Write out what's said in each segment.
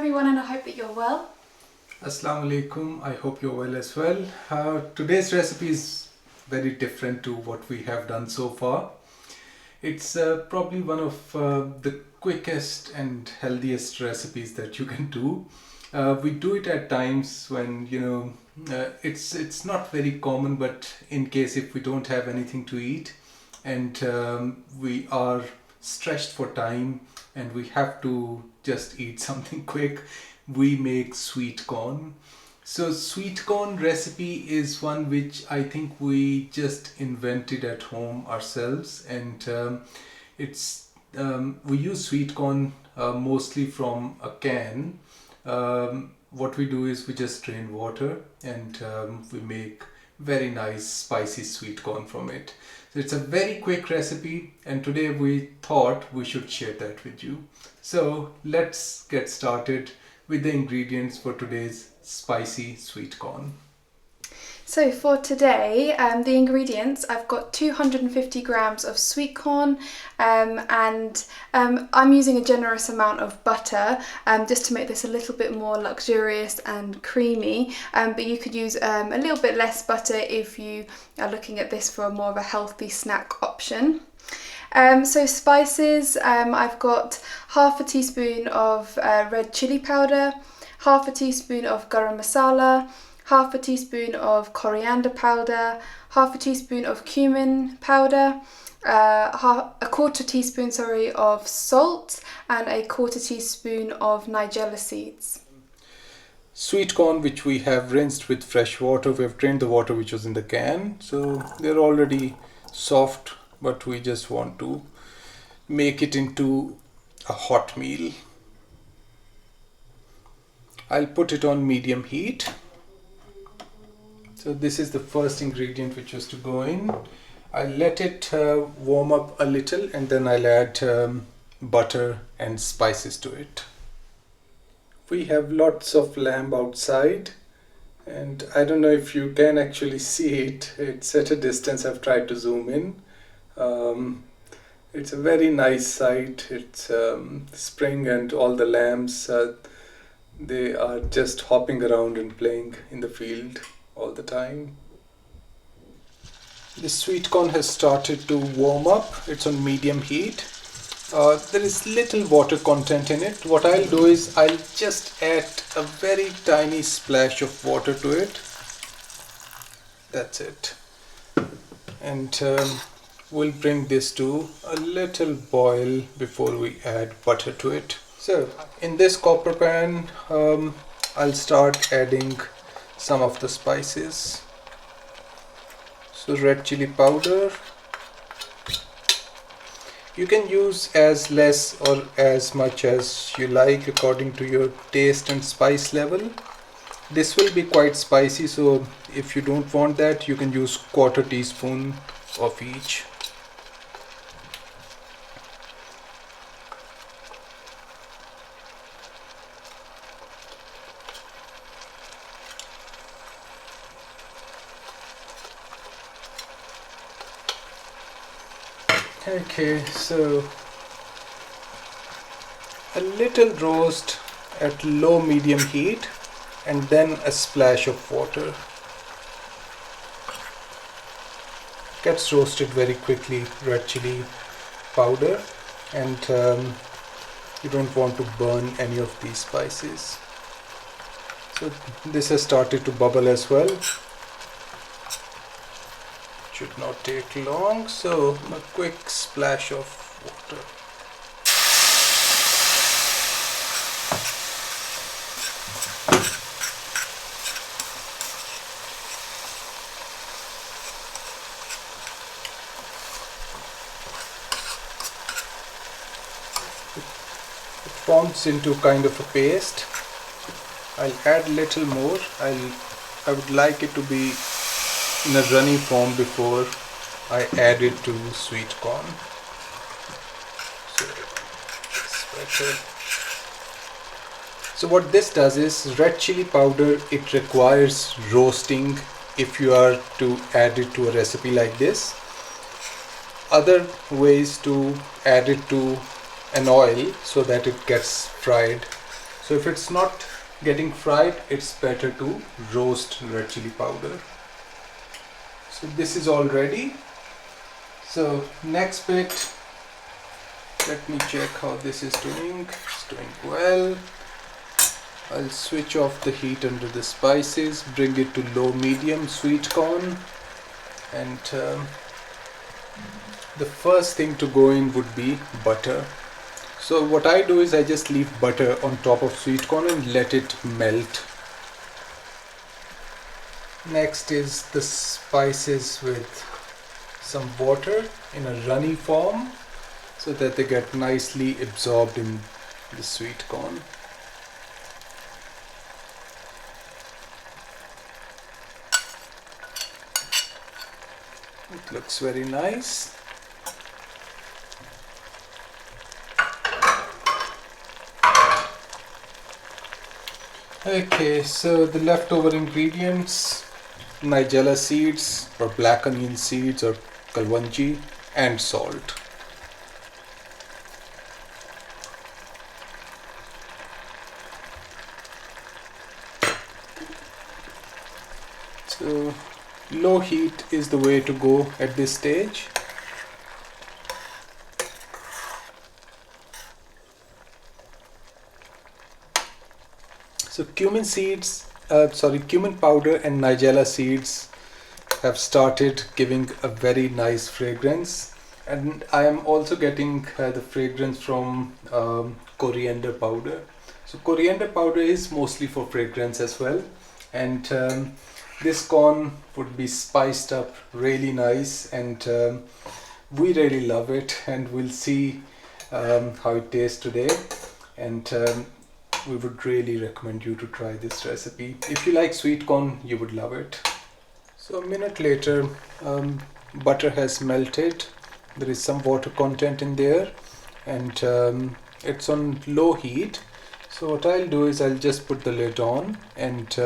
everyone, and I hope that you're well. Assalamu alaikum. I hope you're well as well. Today's recipe is very different to what we have done so far. It's probably one of the quickest and healthiest recipes that you can do. We do it at times when it's not very common, but in case if we don't have anything to eat and we are stretched for time and we have to just eat something quick, we make sweet corn. So sweet corn recipe is one which I think we just invented at home ourselves, and we use sweet corn mostly from a can. What we do is we just drain water and we make very nice spicy sweet corn from it. So it's a very quick recipe, and today we thought we should share that with you. So let's get started with the ingredients for today's spicy sweet corn. So for today, the ingredients, I've got 250 grams of sweet corn, and I'm using a generous amount of butter just to make this a little bit more luxurious and creamy, but you could use a little bit less butter if you are looking at this for more of a healthy snack option. So spices, I've got half a teaspoon of red chilli powder, half a teaspoon of Garam Masala, half a teaspoon of Coriander Powder, half a teaspoon of Cumin Powder, a quarter teaspoon of salt, and a quarter teaspoon of Nigella Seeds. Sweet corn which we have rinsed with fresh water. We have drained the water which was in the can, so they're already soft, but we just want to make it into a hot meal. I'll put it on medium heat. So this is the first ingredient which was to go in. I'll let it warm up a little, and then I'll add butter and spices to it. We have lots of lamb outside, and I don't know if you can actually see it. It's at a distance. I've tried to zoom in. It's a very nice sight. It's spring, and all the lambs they are just hopping around and playing in the field all the time. The sweet corn has started to warm up. It's on medium heat. There is little water content in it. What I'll do is I'll just add a very tiny splash of water to it. That's it. And we'll bring this to a little boil before we add butter to it. So in this copper pan, I'll start adding some of the spices. So red chilli powder. You can use as less or as much as you like according to your taste and spice level. This will be quite spicy, so if you don't want that, you can use quarter teaspoon of each. Okay, so a little roast at low medium heat, and then a splash of water. Gets roasted very quickly, red chili powder, and you don't want to burn any of these spices. So this has started to bubble as well. Should not take long, so a quick splash of water. It forms into kind of a paste. I'll add a little more. I would like it to be in a runny form before I add it to sweet corn. So what this does is, red chili powder, it requires roasting if you are to add it to a recipe like this. Other ways to add it to an oil so that it gets fried. So if it's not getting fried, it's better to roast red chili powder. So this is all ready. So next bit, let me check how this is doing. It's doing well. I'll switch off the heat under the spices, bring it to low medium sweet corn, and the first thing to go in would be butter. So what I do is I just leave butter on top of sweet corn and let it melt. Next is the spices with some water in a runny form so that they get nicely absorbed in the sweet corn. It looks very nice. Okay, so the leftover ingredients: Nigella seeds or black onion seeds or kalwanji, and salt. So low heat is the way to go at this stage. So cumin powder and Nigella seeds have started giving a very nice fragrance, and I am also getting the fragrance from coriander powder. So coriander powder is mostly for fragrance as well, and this corn would be spiced up really nice, and we really love it, and we'll see how it tastes today. And we would really recommend you to try this recipe. If you like sweet corn, you would love it. So a minute later, butter has melted. There is some water content in there, and it's on low heat. So what I'll do is I'll just put the lid on, and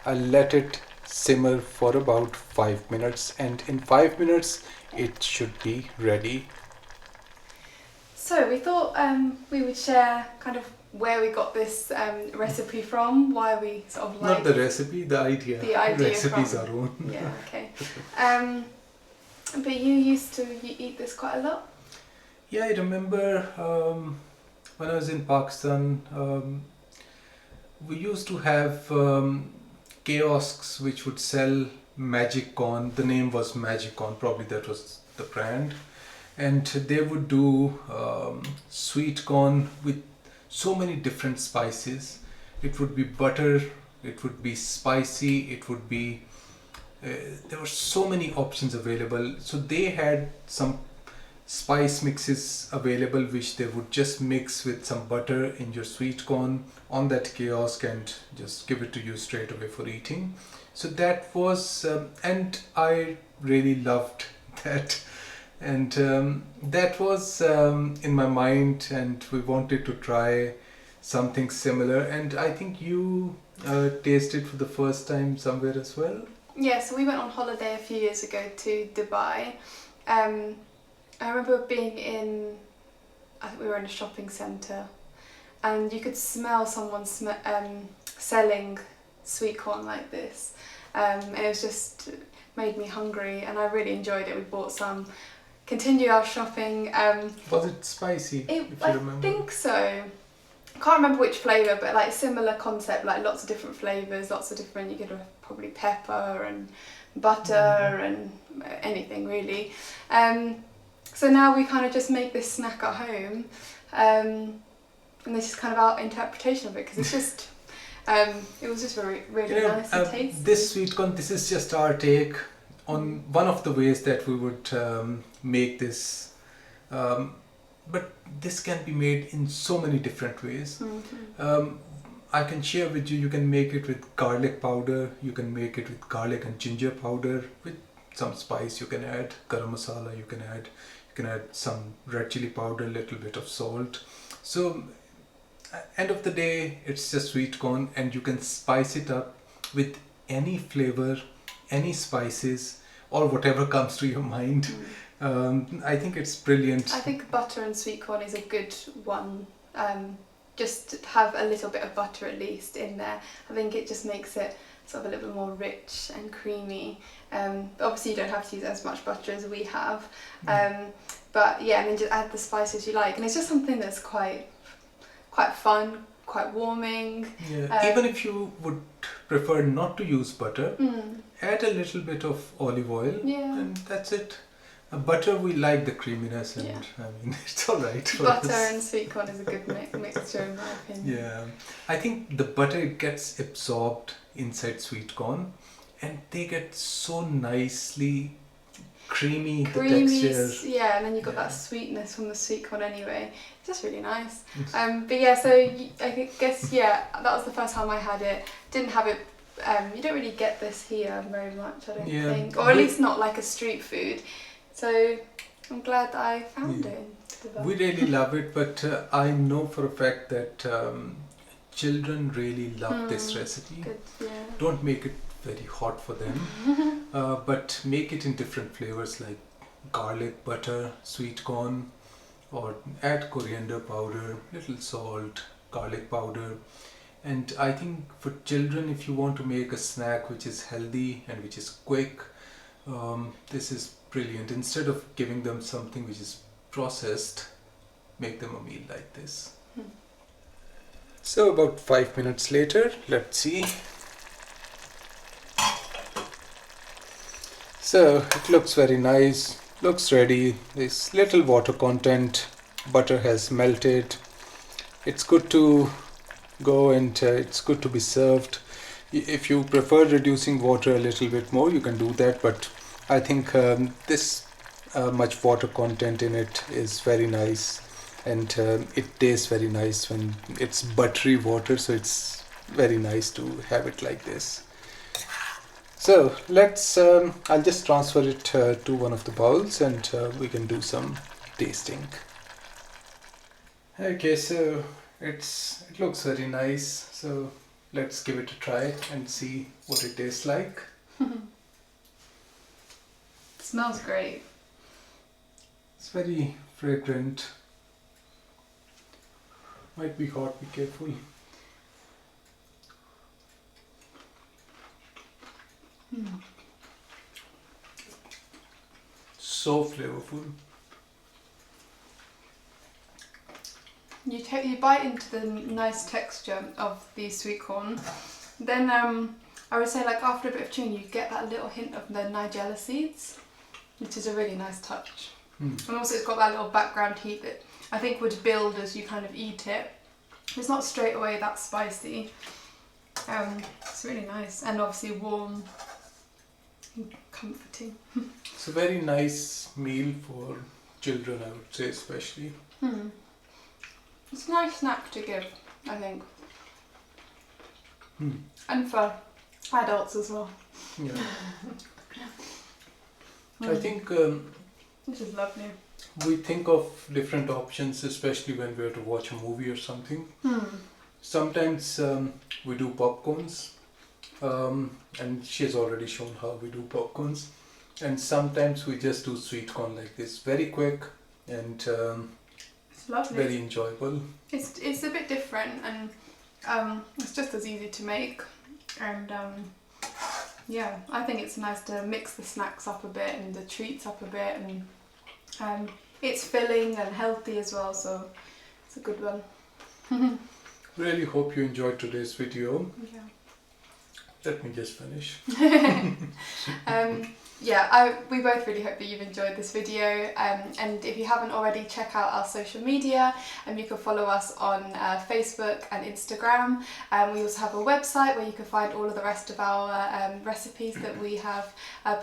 I'll let it simmer for about 5 minutes, and in 5 minutes it should be ready. So we thought we would share kind of where we got this recipe from, why we sort of like... Not the recipe, the idea. The idea Recipes from... are own. Yeah, okay. But you used to eat this quite a lot? Yeah, I remember when I was in Pakistan, we used to have kiosks which would sell magic corn. The name was Magic Corn, probably that was the brand. And they would do sweet corn with so many different spices. It would be butter, it would be spicy, it would be there were so many options available. So they had some spice mixes available which they would just mix with some butter in your sweet corn on that kiosk and just give it to you straight away for eating. So that was and I really loved that. And that was in my mind, and we wanted to try something similar. And I think you tasted for the first time somewhere as well. Yeah, so we went on holiday a few years ago to Dubai. I remember being in, I think we were in a shopping centre, and you could smell someone selling sweet corn like this. It was just made me hungry, and I really enjoyed it. We bought some. Continue our shopping. Was it spicy? If you remember? I think so. I can't remember which flavour, but like similar concept, like lots of different flavours, lots of different, you could have probably pepper and butter and anything really. So now we kind of just make this snack at home, and this is kind of our interpretation of it, because it's just, it was just really nice and tasty. This sweet corn, this is just our take on one of the ways that we would make this, but this can be made in so many different ways. I can share with you, you can make it with garlic powder, you can make it with garlic and ginger powder, with some spice you can add, Garam Masala you can add some red chili powder, little bit of salt. So end of the day, it's just sweet corn, and you can spice it up with any flavor, any spices, or whatever comes to your mind. I think it's brilliant. I think butter and sweet corn is a good one just have a little bit of butter at least in there. I think it just makes it sort of a little bit more rich and creamy. Obviously you don't have to use as much butter as we have, but yeah, and then just add the spices you like, and it's just something that's quite fun, quite warming. Yeah. Even if you would prefer not to use butter, add a little bit of olive oil, and that's it. Butter, we like the creaminess, and I mean it's all right for butter us. and sweet corn is a good mixture in my opinion. Yeah, I think the butter, it gets absorbed inside sweet corn, and they get so nicely creamy, the texture. Yeah, and then you've got that sweetness from the sweet corn anyway. It's just really nice. But yeah, so I guess that was the first time I had it. Didn't have it. You don't really get this here very much, I don't think, or at least not like a street food. So I'm glad that I found it. We really love it, but I know for a fact that children really love this recipe. Good, yeah. Don't make it very hot for them, but make it in different flavors like garlic butter, sweet corn, or add coriander powder, little salt, garlic powder. And I think for children, if you want to make a snack which is healthy and which is quick, this is brilliant. Instead of giving them something which is processed, make them a meal like this. So about 5 minutes later, let's see. So it looks very nice, looks ready. There's little water content, butter has melted. It's good to go, and it's good to be served. If you prefer reducing water a little bit more, you can do that, but I think this much water content in it is very nice, and it tastes very nice when it's buttery water, so it's very nice to have it like this. So let's I'll just transfer it to one of the bowls, and we can do some tasting. Okay, so it looks very nice, so let's give it a try and see what it tastes like. Smells great. It's very fragrant. Might be hot, be careful. So flavorful. You bite into the nice texture of the sweet corn. Then I would say, like, after a bit of chewing, you get that little hint of the Nigella seeds, which is a really nice touch. And also it's got that little background heat that I think would build as you kind of eat it. It's not straight away that spicy. It's really nice, and obviously warm and comforting. It's a very nice meal for children, I would say, especially. It's a nice snack to give, I think. And for adults as well. Yeah. I think this is lovely. we think of different options, especially when we're to watch a movie or something. Sometimes we do popcorns, and she's already shown how we do popcorns. And sometimes we just do sweet corn like this, very quick and it's lovely. Very enjoyable. It's a bit different, and it's just as easy to make. And yeah, I think it's nice to mix the snacks up a bit and the treats up a bit, and it's filling and healthy as well, so it's a good one. Really hope you enjoyed today's video. Yeah. Let me just finish. Yeah, we both really hope that you've enjoyed this video, and if you haven't already, check out our social media, and you can follow us on Facebook and Instagram. We also have a website where you can find all of the rest of our recipes that we have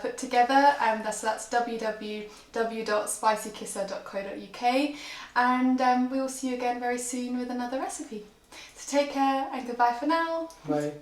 put together, so that's www.spicykisser.co.uk, and we will see you again very soon with another recipe. So take care and goodbye for now. Bye.